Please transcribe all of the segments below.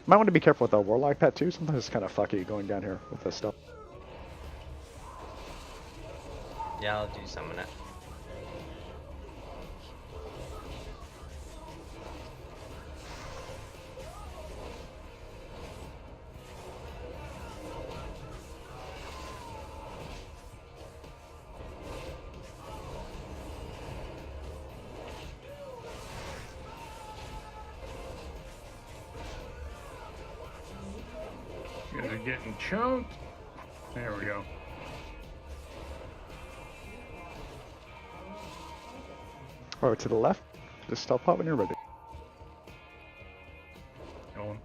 Might want to be careful with the Warlock pet too. Sometimes it's kind of fucky going down here with this stuff. Yeah, I'll do some of it. You guys are getting choked. There we go. Oh, to the left. Just stealth pot when you're ready. Going.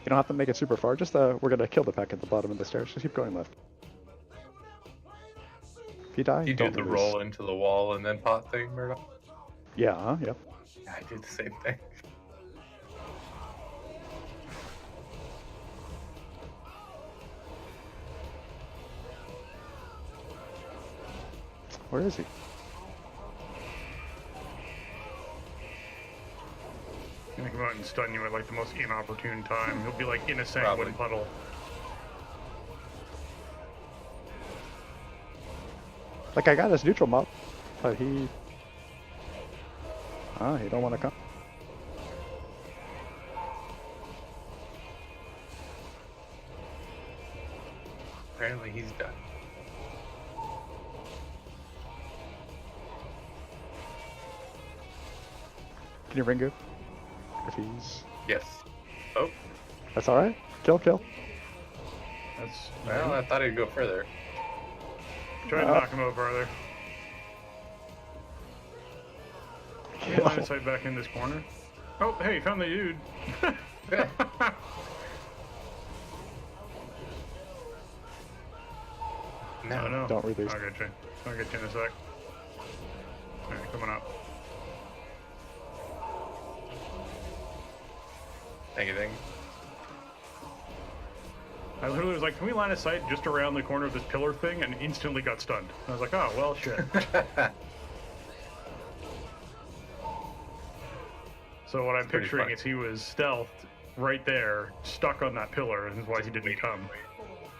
You don't have to make it super far. Just we're gonna kill the pack at the bottom of the stairs. Just keep going left. If you die, You don't do the lose. roll into the wall and then pot thing, Murdoc? Yeah, yeah. Yeah, I did the same thing. Where is he? He's gonna come out and stun you at like the most inopportune time. He'll be like in a Probably. sanguine puddle. Like I got his neutral mob, but he don't want to come. Apparently he's done. Can you ring Goop? If he's... Yes. Oh, That's alright. Kill, kill. That's well, I thought he'd go further. try to knock him out farther. Kill. Line of sight back in this corner. Oh, hey, found the dude. No, Oh, no. Don't release. I'll get you. I'll get you in a sec. Alright, coming up. Anything. I literally was like, can we line of sight just around the corner of this pillar thing? And instantly got stunned. I was like, oh, well, shit. So what I'm pretty picturing fun. is he was stealthed right there, stuck on that pillar, and that's why he didn't come.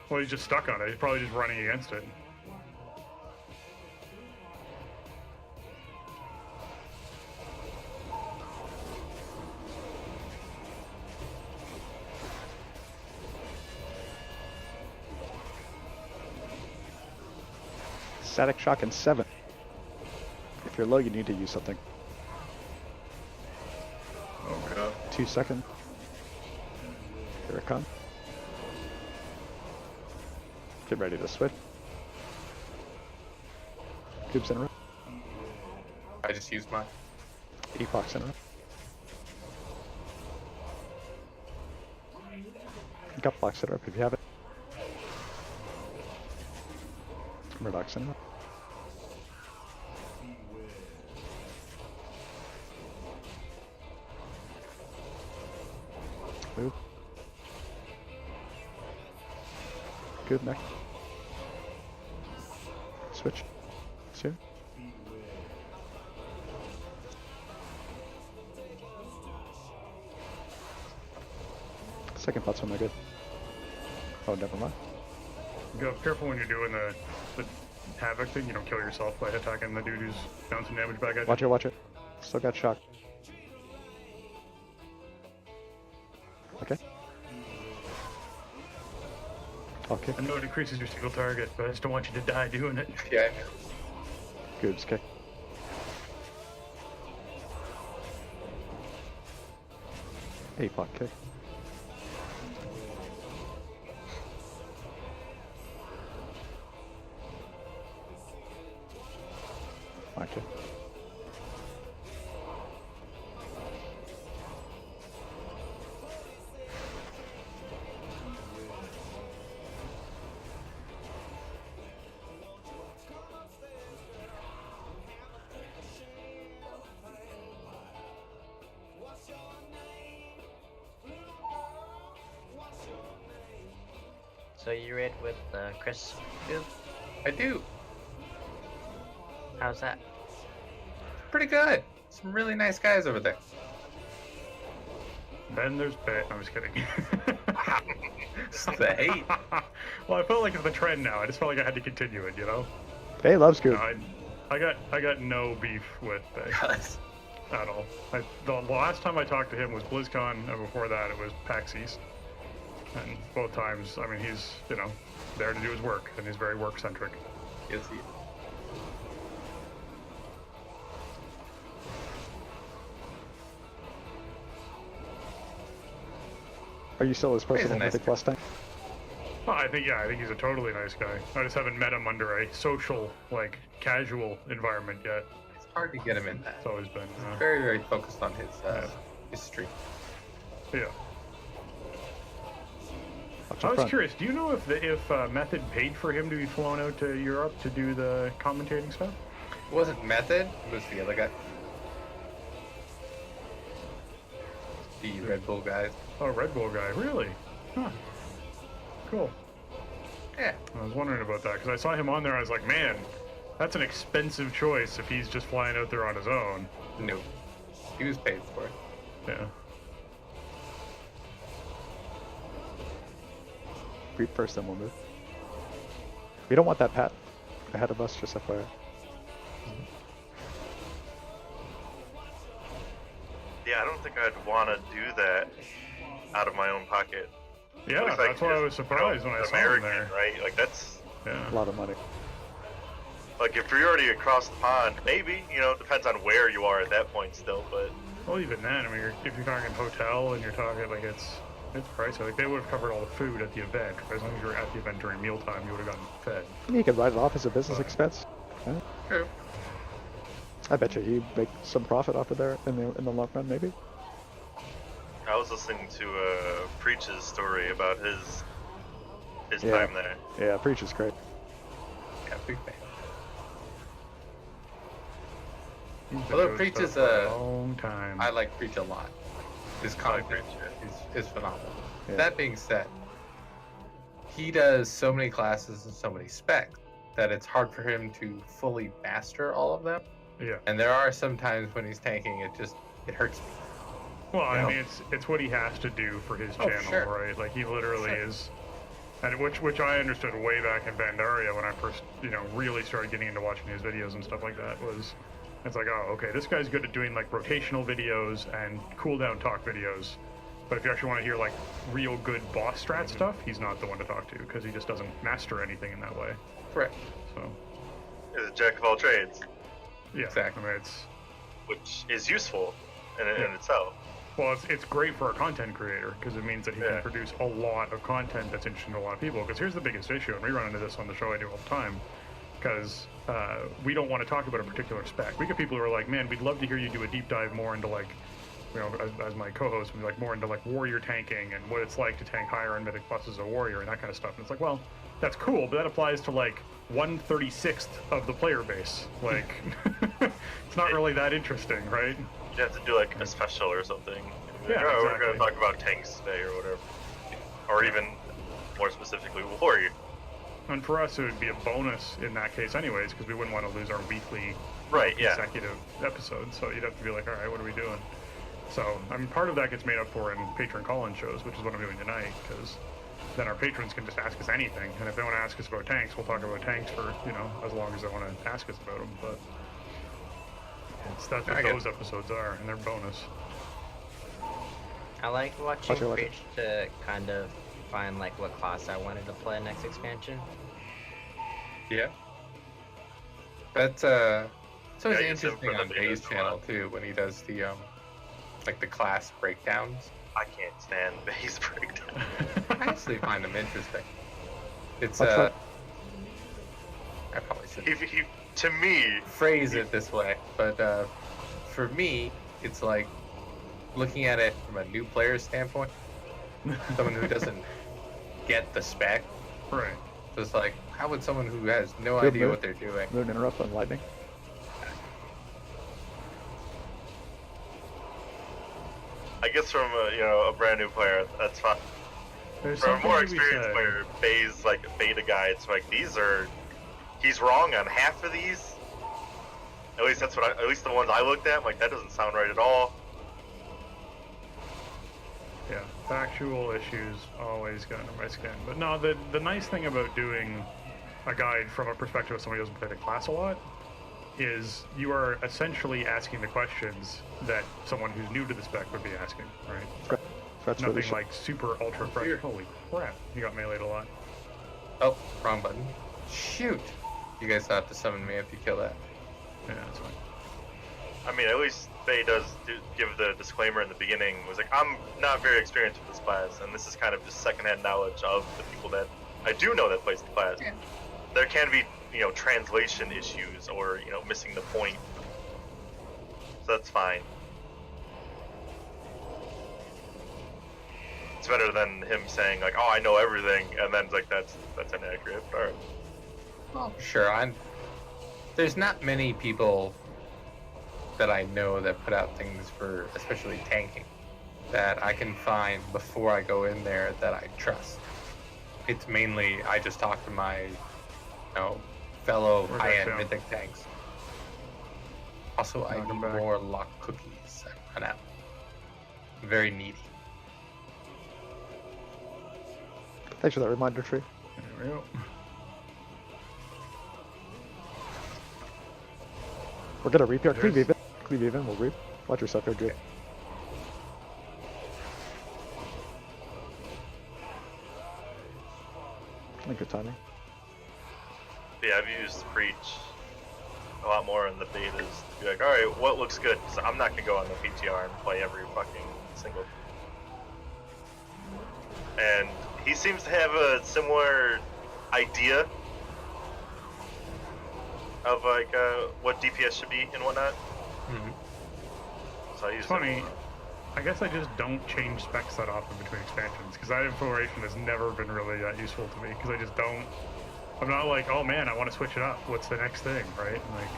Well, he's just stuck on it. He's probably just running against it. Static shock in 7. If you're low, you need to use something. Oh, God. 2 seconds. Here it comes. Get ready to switch. Cubes in a row. I just used mine. Epochs in a row. Gut blocks it up if you have it. Murdoc's in a row. Move. Good neck. Switch. Soon. Second pot's on my good. Oh, never mind. Go careful when you're doing the havoc thing. You don't kill yourself by attacking the dude who's bouncing damage back at you. Watch it, watch it. Still got shock. Okay. Okay. I know it increases your single target, but I just don't want you to die doing it. Yeah, Goobs kick. Apoc kick. Okay. So you raid with Chris? Good. I do. How's that? Pretty good. Some really nice guys over there. Then there's Bet. I'm just kidding. The hate. Well, I felt like it's the trend now. I just felt like I had to continue it, you know? Bay loves No, Goop. I got no beef with Bay at all. The last time I talked to him was BlizzCon, and before that it was PAX East. And both times, I mean, he's, you know, there to do his work, and he's very work-centric. Yes, he is. Are you still his personal nice Mythic guy. Plus tank? Well, I think he's a totally nice guy. I just haven't met him under a social, like, casual environment yet. It's hard to get him in that. It's always been, Very, very focused on his stream. yeah. Watch I up was front. curious, do you know if Method paid for him to be flown out to Europe to do the commentating stuff? It wasn't Method, it was the other guy. The Red Bull guys. Oh, Red Bull guy, really? Huh. Cool. Yeah. I was wondering about that, because I saw him on there, I was like, man, that's an expensive choice if he's just flying out there on his own. No. He was paid for it. Yeah. Creep first, then we'll move. We don't want that Pat ahead of us, just FYI. Yeah, I don't think I'd want to do that out of my own pocket. Yeah, Looks like that's why I was just, surprised when I saw him American, there. right? Like that's A Yeah. lot of money. like if you're already across the pond, maybe it depends on where you are at that point still. But Well, even then, I mean, if you're talking hotel and you're talking, like, it's pricey. Like, they would have covered all the food at the event. As long as you were at the event during mealtime, you would have gotten fed. You could write it off as a business Right. expense. Yeah. True. I bet you he make some profit off of there in the long run, maybe. I was listening to Preach's story about his Yeah. time there. Yeah, Preach is great. Yeah, big fan. He's been Although doing Preach stuff is, for a long time. I like Preach a lot. His content Preach, is phenomenal. Yeah. That being said, he does so many classes and so many specs that it's hard for him to fully master all of them. Yeah. And there are some times when he's tanking, it hurts me. Well, I Yeah. mean, it's what he has to do for his Oh, channel, sure. right? Like, he literally Sure. is, and which I understood way back in Pandaria when I first, really started getting into watching his videos and stuff like that. It's like, oh, okay, this guy's good at doing like rotational videos and cooldown talk videos, but if you actually want to hear like real good boss strat stuff, he's not the one to talk to because he just doesn't master anything in that way. Correct. So, He's a jack of all trades, yeah, Exactly. I mean, it's. which is useful in Yeah. itself. Well, it's great for a content creator because it means that he Yeah. can produce a lot of content that's interesting to a lot of people. Because here's the biggest issue, and we run into this on the show I do all the time, because we don't want to talk about a particular spec. We get people who are like, man, we'd love to hear you do a deep dive more into like, as my co-host, we'd like more into like warrior tanking and what it's like to tank higher in Mythic Plus as a warrior and that kind of stuff. And it's like, well, that's cool, but that applies to like 1/36th of the player base. Like, it's not really that interesting, right? You have to do like a special or something. Yeah, We're going exactly. to talk about tanks today or whatever, or even more specifically warrior. And for us, it would be a bonus in that case anyways, because we wouldn't want to lose our weekly Right? Yeah. consecutive episodes. So you'd have to be like, all right, what are we doing? So, I mean, part of that gets made up for in patron call-in shows, which is what I'm doing tonight, because then our patrons can just ask us anything. And if they want to ask us about tanks, we'll talk about tanks for, as long as they want to ask us about them. But that's what I get those episodes are, and they're bonus. I like watching Watch it, watch it. Preach to kind of find like what class I wanted to play next expansion. Yeah. That's it's always Yeah, I use him interesting for the on Bay's videos a channel lot. too when he does the like the class breakdowns. I can't stand base breakdown. I actually find them interesting. It's What's that? I probably shouldn't He to me, phrase it this way, but for me, it's like looking at it from a new player standpoint, someone who doesn't get the spec. Right. So it's like, how would someone who has no Good idea move. what they're doing? Moon interrupt on lightning. I guess from a brand new player, that's fine. There's For a something more to be experienced said. player, Bay's like beta guides, like he's wrong on half of these. At least at least the ones I looked at, I'm like that doesn't sound right at all. Factual issues always got under my skin. But no, the nice thing about doing a guide from a perspective of somebody who doesn't play the class a lot is you are essentially asking the questions that someone who's new to the spec would be asking, right? That's Nothing really like super ultra fresh. Here. Holy crap, you got meleeed a lot. Oh, wrong button. Shoot! You guys have to summon me if you kill that. Yeah, that's fine. I mean, at least Faye does give the disclaimer in the beginning. Was like, I'm not very experienced with this class, and this is kind of just secondhand knowledge of the people that I do know that plays the class. Yeah. There can be, translation issues or, missing the point. So that's fine. It's better than him saying like, "Oh, I know everything," and then it's like that's inaccurate. All right. Well, sure. There's not many people that I know that put out things for, especially tanking, that I can find before I go in there that I trust. It's mainly I just talk to my, fellow Where'd that high-end sound? mythic tanks. Also, I Welcome need back. more lock cookies. I run out. I'm very needy. Thanks for that reminder, Tree. There we go. We're gonna reap here. Cleave There's- even. Cleave even. We'll reap. Watch yourself here, Drew. I think good timing. Yeah, I've used Preach a lot more in the betas to be like, all right, what looks good? Because I'm not gonna go on the PTR and play every fucking single. And he seems to have a similar idea of like what DPS should be and whatnot. So I use It's funny. I guess I just don't change specs that often between expansions because that information has never been really that useful to me because I just don't. I'm not like, oh man, I want to switch it up. What's the next thing, right? Like,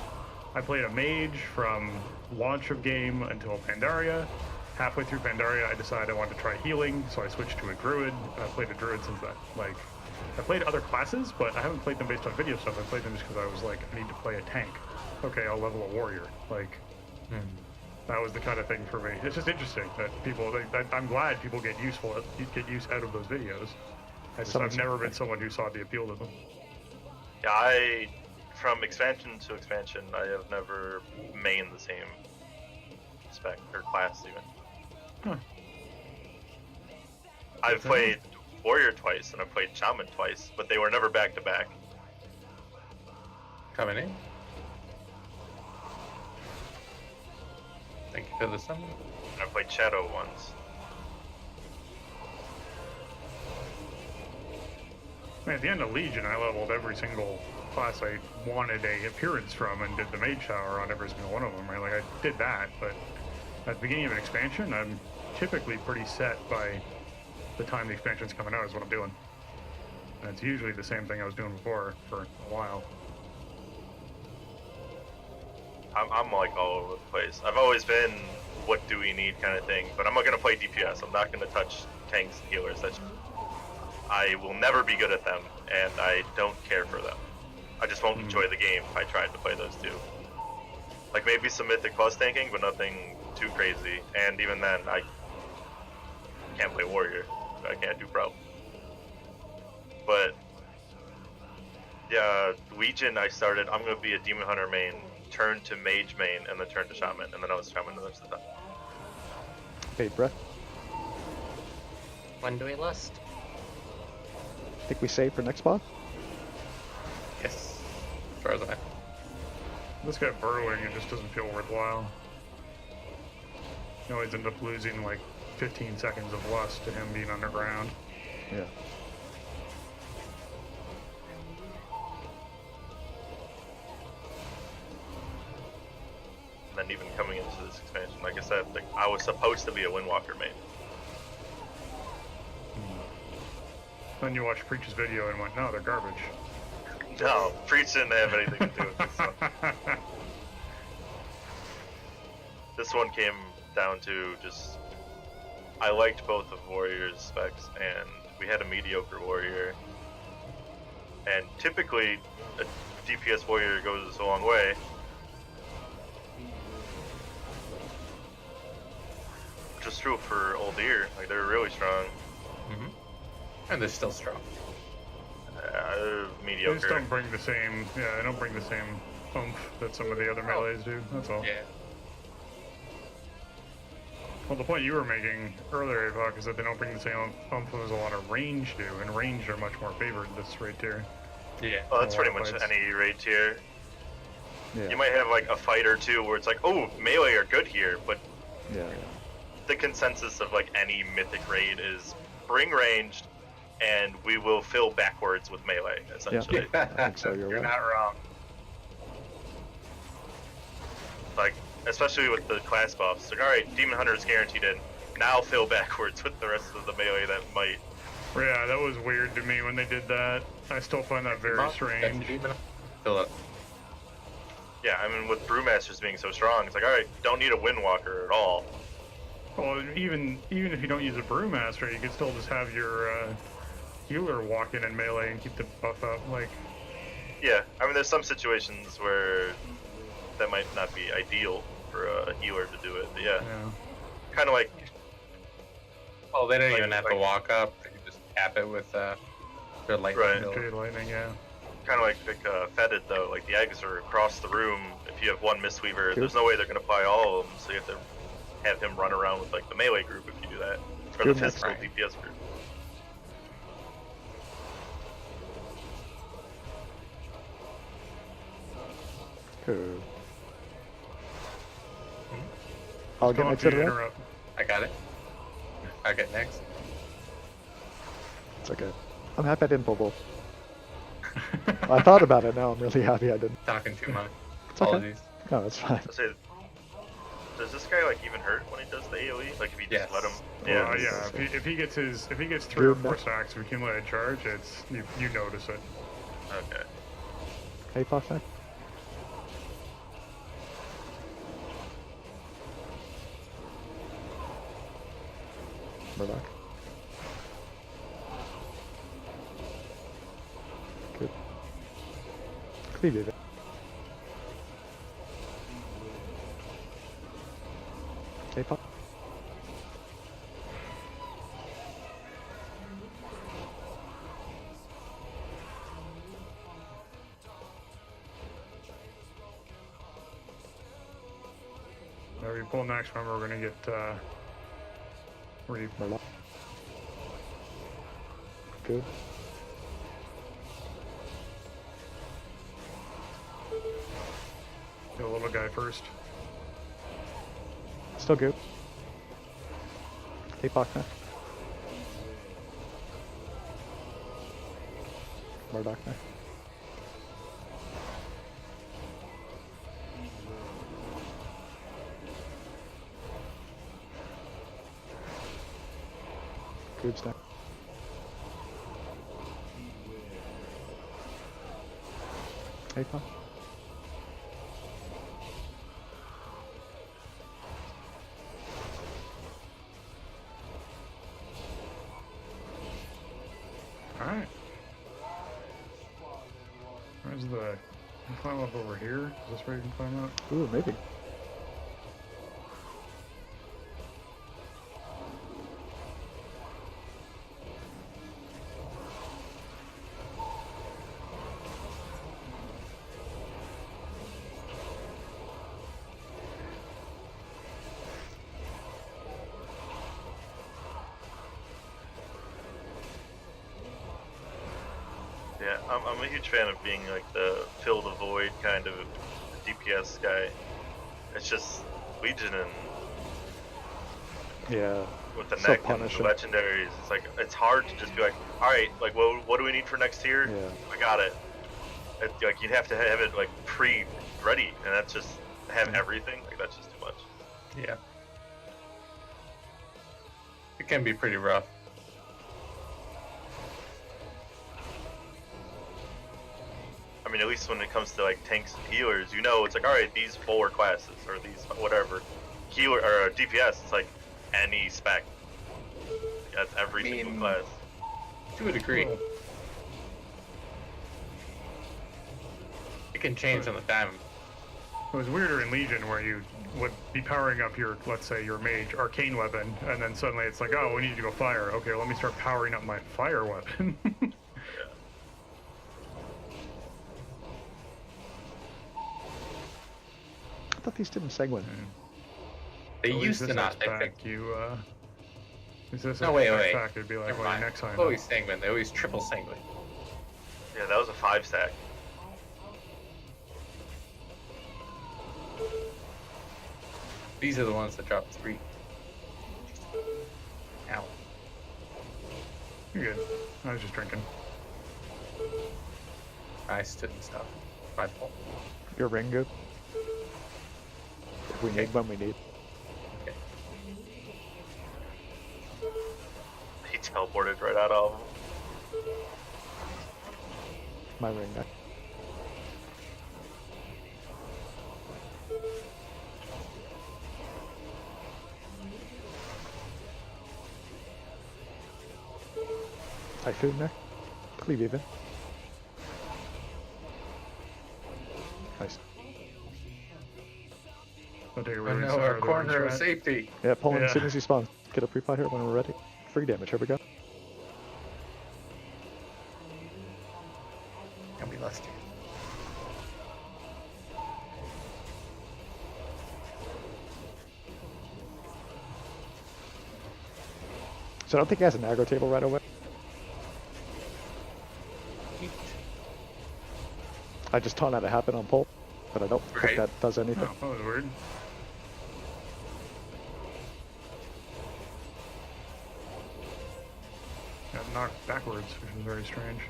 I played a mage from launch of game until Pandaria. Halfway through Pandaria, I decided I wanted to try healing, so I switched to a druid. And I've played a druid since then. Like, I played other classes, but I haven't played them based on video stuff. I played them just because I was like, I need to play a tank. Okay, I'll level a warrior. Like, that was the kind of thing for me. It's just interesting that people. I'm glad people get use out of those videos. I've never been someone who saw the appeal to them. Yeah, from expansion to expansion, I have never mained the same spec or class even. Huh. I've played warrior twice and I've played shaman twice, but they were never back to back. Coming in. Thank you for the summon. And I've played shadow once. I mean, at the end of Legion, I leveled every single class I wanted a appearance from and did the Mage Shower on every single one of them, right? Like, I did that, but at the beginning of an expansion, I'm typically pretty set by the time the expansion's coming out is what I'm doing. And it's usually the same thing I was doing before for a while. I'm like all over the place. I've always been what do we need kind of thing, but I'm not going to play DPS. I'm not going to touch tanks and healers. I will never be good at them, and I don't care for them. I just won't enjoy the game if I tried to play those two. Like maybe some mythic plus tanking, but nothing too crazy. And even then, I can't play warrior. So I can't do pro. But yeah, Legion I started, I'm going to be a Demon Hunter main, turn to Mage main, and then turn to Shaman, and then I was Shaman the rest of the time. Okay, breath. When do we lust? Think we save for next spot? Yes. As far as I know. This guy burrowing, it just doesn't feel worthwhile. You always end up losing like 15 seconds of lust to him being underground. Yeah. And then even coming into this expansion, like I said, like I was supposed to be a Windwalker main. Then you watch Preach's video and went, no, they're garbage. No, Preach didn't have anything to do with this one. This one came down to just, I liked both of Warrior's specs, and we had a mediocre Warrior. And typically, a DPS Warrior goes a long way. Which was true for Old Deer. Like they're really strong. And they're still strong. They're They mediocre. just don't bring the same. Yeah, they don't bring the same oomph that some of the other melees do. That's all. Yeah. Well, the point you were making earlier, Avok, is that they don't bring the same oomph as a lot of range do, and range are much more favored this raid tier. Yeah. Well, that's a lot pretty of much fights. any raid tier. Yeah. You might have like a fight or two where it's like, oh, melee are good here, but Yeah. the consensus of like any mythic raid is bring ranged, and we will fill backwards with melee, essentially. I think so, you're right. not wrong. Like, especially with the class buffs. Like, alright, Demon Hunter is guaranteed in. Now fill backwards with the rest of the melee that might. Yeah, that was weird to me when they did that. I still find that very strange. Fill it. Yeah, I mean, with Brewmasters being so strong, it's like, alright, don't need a Windwalker at all. Well, even if you don't use a Brewmaster, you can still just have your healer walk in and melee and keep the buff up. Like, Yeah, I mean, there's some situations where that might not be ideal for a healer to do it, but yeah. yeah. Kind of like, Well, they don't Like- even have to like- walk up. They can just cap it with their lightning Right. build. Jade Lightning, yeah. kind of like Fetid though, like the eggs are across the room. If you have one Mistweaver, there's no way they're gonna apply all of them, so you have to have him run around with like the melee group if you do that, or the Good physical right. DPS group. Cool. I'll get Don't next to you the interrupt. I got it. I get next. It's okay. I'm happy I didn't pull both. I thought about it, now I'm really happy I didn't. Talking too much. It's okay. Apologies. No, it's fine. I say, does this guy like even hurt when he does the AOE? Like if you just Yes. let him? Well, Yeah. yeah. If he gets 3 or Dude, 4 that- stacks of accumulated charge, it's you notice it. Okay. Hey, Plastic. Murdoc. Good. Cleave it. Hey, Pop. If you pull next, remember we're gonna get Reap. Murdoc. Good. Get a little guy first. Still good. Hey, Pachna. Murdoc now. Good stuff. Hey, Pop. Alright. Where's the... Can you climb up over here? Is this where you can climb up? Ooh, maybe. Yeah, I'm a huge fan of being like the fill the void kind of DPS guy. It's just Legion and Yeah. with the So neck and the punishing. legendaries, it's like it's hard to just be like, all right, like what do we need for next tier? Yeah. I got it. Like you'd have to have it like pre-ready, and that's just have everything. Like that's just too much. Yeah. It can be pretty rough. I mean, at least when it comes to like tanks and healers, you know, it's like, all right, these 4 classes or these whatever healer or DPS. It's like any spec. That's every single class. To a degree. It can change on the dime. It was weirder in Legion where you would be powering up your, let's say, your mage arcane weapon, and then suddenly it's like, oh, we need to go fire. Okay, let me start powering up my fire weapon. I thought these didn't sanguine. They At least used to this not, I X-Pack, think. you, is this No, wait. X-Pack, it'd be like, Never well, mind. next time. Always sanguine. They always triple sanguine. Yeah, that was a 5 stack. These are the ones that drop 3. Ow. You're good. I was just drinking. I stood and stuff. My fault. Your ring good? If we need one, we need. Okay. He teleported right out of him. My ring neck. Typhoon neck. Cleave even. Nice. I'll take a I really know our sour corner of strat. safety. Yeah, pull in as Yeah. soon as you spawn. Get a pre-pot here when we're ready. Free damage, here we go. And we lost you. So I don't think he has an aggro table right away. I just taught how to happen on pull, but I don't think Right. that does anything. Oh, that was weird. Got knocked backwards, which was very strange.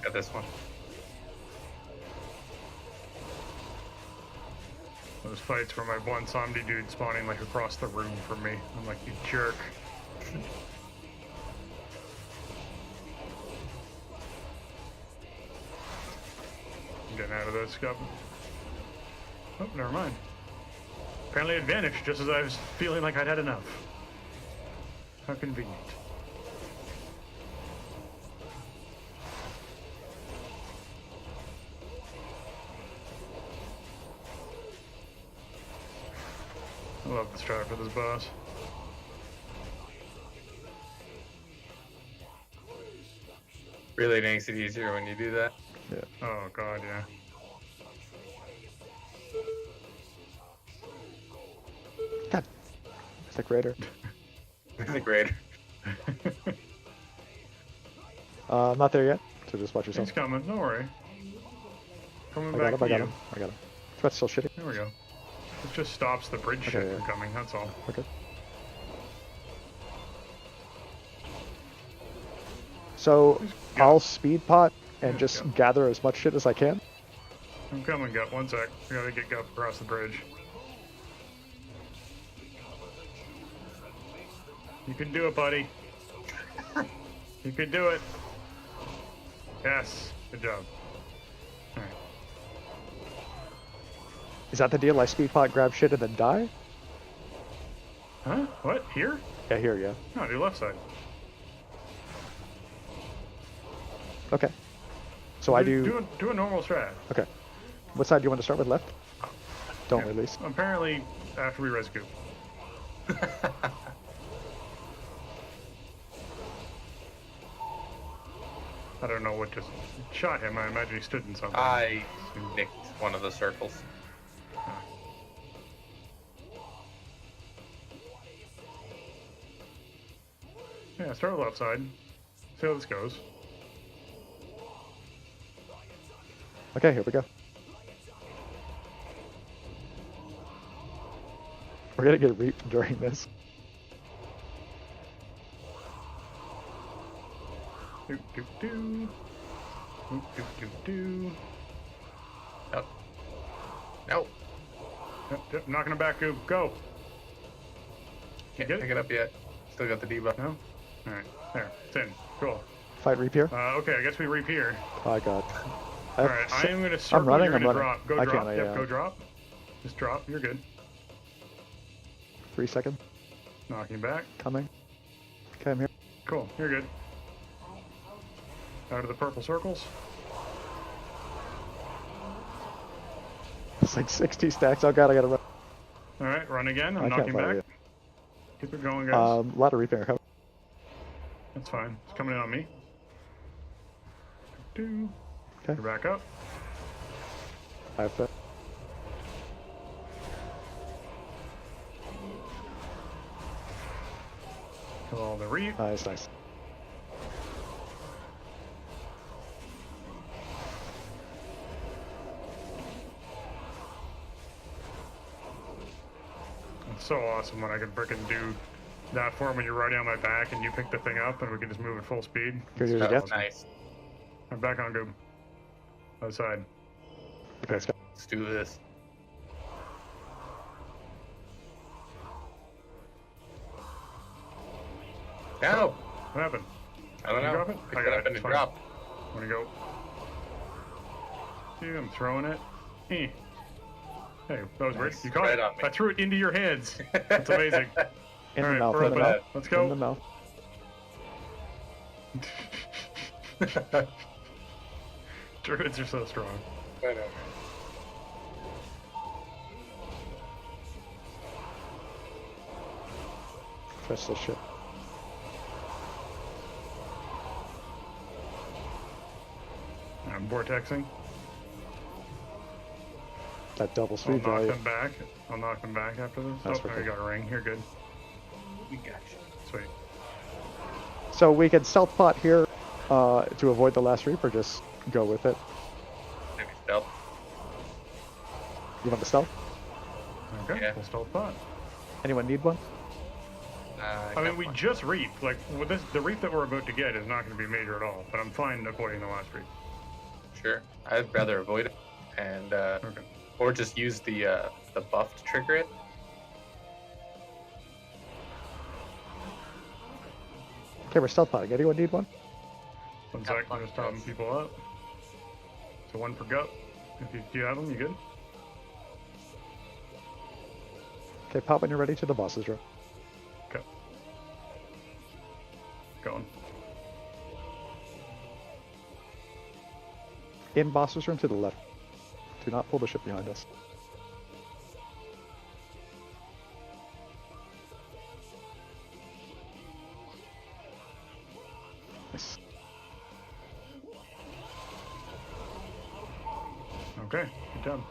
Got this one. Those fights where my one zombie dude spawning like across the room from me. I'm like, you jerk. I'm getting out of this scup. Oh, never mind. Apparently it vanished just as I was feeling like I'd had enough. How convenient. I love the strat for this boss. Really makes it easier when you do that. Yeah. Oh god, yeah. God. It's like Raider. The greater. I'm not there yet, so just watch yourself. He's coming, don't worry. Coming I back got him, to I got you. him, I got him. Threat's still shitty. There we go. It just stops the bridge shit yeah. from coming, that's all. Okay. So Yeah. I'll speed pot and Yeah, just yeah. gather as much shit as I can. I'm coming, Gup. One sec. We gotta get Gup across the bridge. You can do it, buddy. You can do it. Yes. Good job. Alright. Is that the deal? I speed pot, grab shit, and then die? Huh? What? Here? Yeah, here, yeah. No, do left side. Okay. So I do. Do a normal strat. Okay. What side do you want to start with? Left? Don't Yeah. release. Apparently, after we res Goop. I don't know what just shot him. I imagine he stood in something. I nicked one of the circles. Yeah, start with left side. See how this goes. Okay, here we go. We're gonna get reaped during this. Do do do. Do do do do. Nope. Nope. Yep, knocking him back, Goop. Go. Can't get it? pick it up yet. Still got the debuff. No? Alright. There. It's in. Cool. Fight reap here. Okay, I guess we reap here. Oh god. All right, I am gonna circle. running, You're I'm gonna running. drop. Go I drop. can't, Yep, yeah. go drop. Just drop. You're good. 3 seconds. Knocking back. Coming. Okay, I'm here. Cool. You're good. Out of the purple circles. It's like 60 stacks. Oh god, I gotta run. All right, run again. I'm I can't knocking follow back. you. Keep it going, guys. A lot of reaping. That's fine. It's coming in on me. Do. Okay. You're back up. I have to. Kill all the reap. Nice, nice. It's so awesome when I can frickin' do that form when you're riding on my back and you pick the thing up and we can just move at full speed. Good, It's good, so good. awesome. Nice. I'm back on Goob. Outside. Okay, let's go. Let's do this. No! What happened? I don't Did you know. drop it? Pick I it got up it. and It's it fine. dropped. Wanna go? Dude, I'm throwing it. Eh. Hey, that was weird. Nice. You caught Right it. on me. I threw it into your hands. That's amazing. In All the right, mouth, we're in the open. mouth. Let's In the go. mouth. Druids are so strong. I know. Press this shit. I'm vortexing. That double I'll speed knock value. them back. I'll knock them back after this. That's Oh, now you perfect. got a ring. You're good. We got you. Sweet. So we can stealth pot here to avoid the last reap, or just go with it. Maybe stealth. You want the stealth? Okay, Yeah. we'll stealth pot. Anyone need one? I got mean, we one. just reap. Like, with this, the reap that we're about to get is not going to be major at all, but I'm fine avoiding the last reap. Sure. I'd rather avoid it and Okay. or just use the buff to trigger it. Okay, we're stealth potting. Anyone need one? One Got sec, I'm just topping buff. people up. So one per gut. If you do you have them, you good? Okay, pop when you're ready to the boss's room. Okay. Going. In boss's room to the left. Do not pull the ship behind us. Nice. Okay, good job.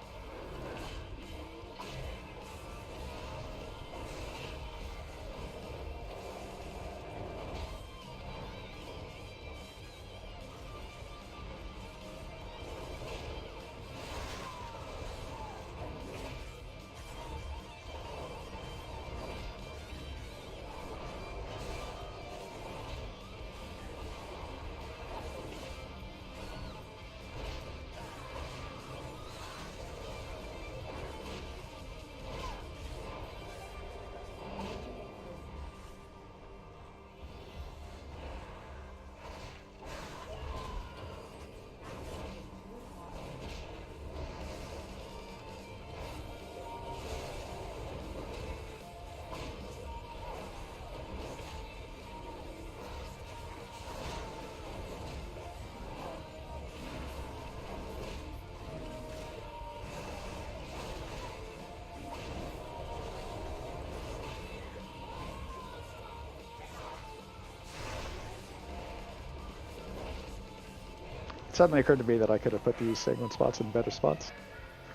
It suddenly occurred to me that I could have put these segment spots in better spots.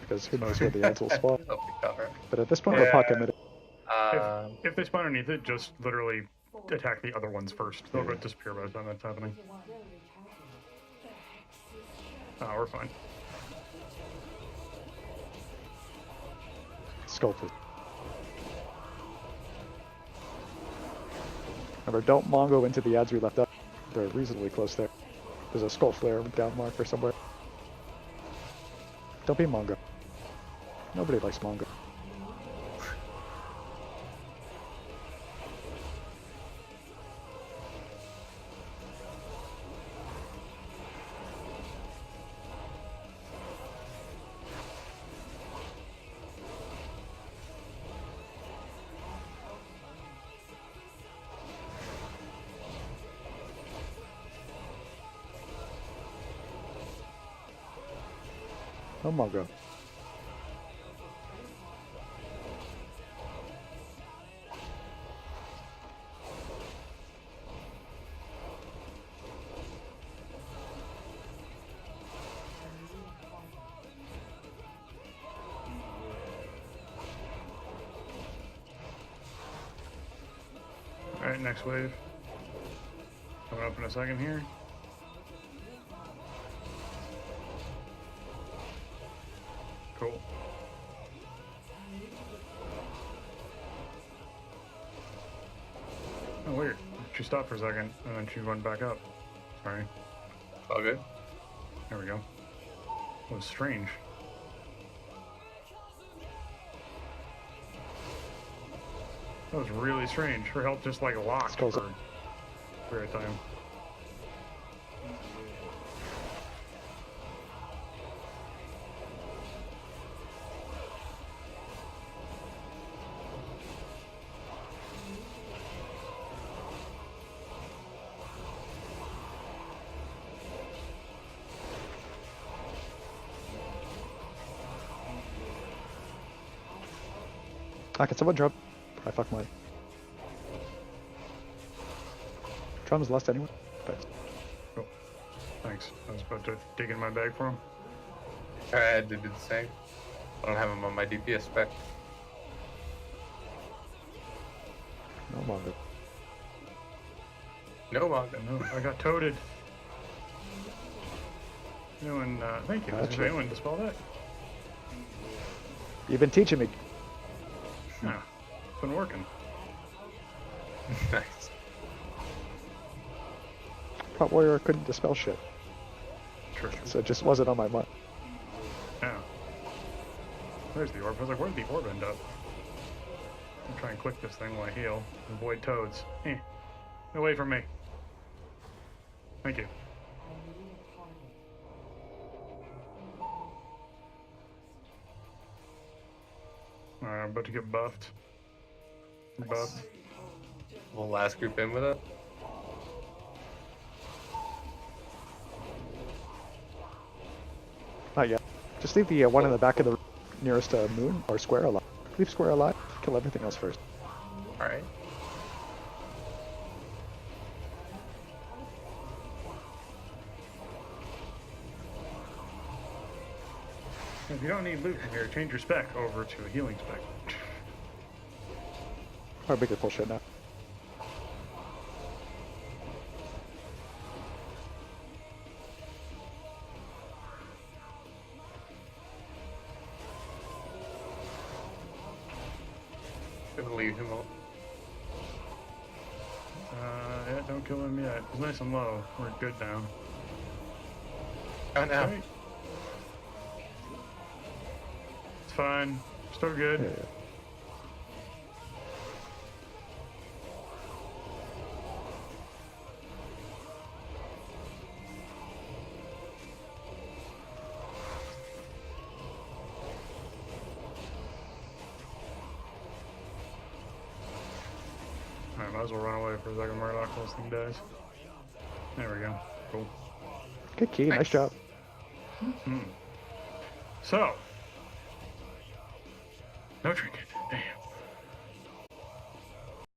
Because who knows where the ads will spawn. Hope we cover. But at this point, we're pot Yeah. committed. If they spawn underneath it, just literally attack the other ones first. They'll go disappear by the time that's happening. Oh, we're fine. Sculpted. Remember, don't Mongo into the ads we left up. They're reasonably close there. There's a skull flare down marker somewhere. Don't be Mongo. Nobody likes Mongo. Oh, Mongo. Alright, next wave. Coming up in a second here. Cool. Oh, weird. She stopped for a second, and then she went back up. Sorry. All good. There we go. That was strange. That was really strange. Her health just like locked Skulls for up. a period of time. Ah, can someone drop? I fuck my. Drum's lost anyway. But Cool. Thanks. I was about to dig in my bag for him. I had to do the same. I don't have him on my DPS spec. no Mongo. No manga. No, I got toted. Anyone, thank you. Does Gotcha. anyone dispel that? You've been teaching me. No. It's been working. Nice. Prop Warrior couldn't dispel shit, True. so it just wasn't on my mind. Yeah. There's the orb. I was like, where'd the orb end up? I'll try and click this thing while I heal. Avoid toads. Get away from me. Thank you. Alright, I'm about to get buffed. Buffed. We'll last group in with it. Not yet. Just leave the one in the back of the nearest moon or square alive. Leave square alive. Kill everything else first. Alright. If you don't need loot from here, change your spec over to a healing spec. Or bigger bullshit now. Gonna leave him alone. Yeah, don't kill him yet. He's nice and low. We're good now. Oh no. Right. It's fine. Still good. Yeah, yeah. Alright, might as well run away for a second, Murdoc, while this thing dies. There we go. Cool. Good key. Nice job. So. No trinket. Damn.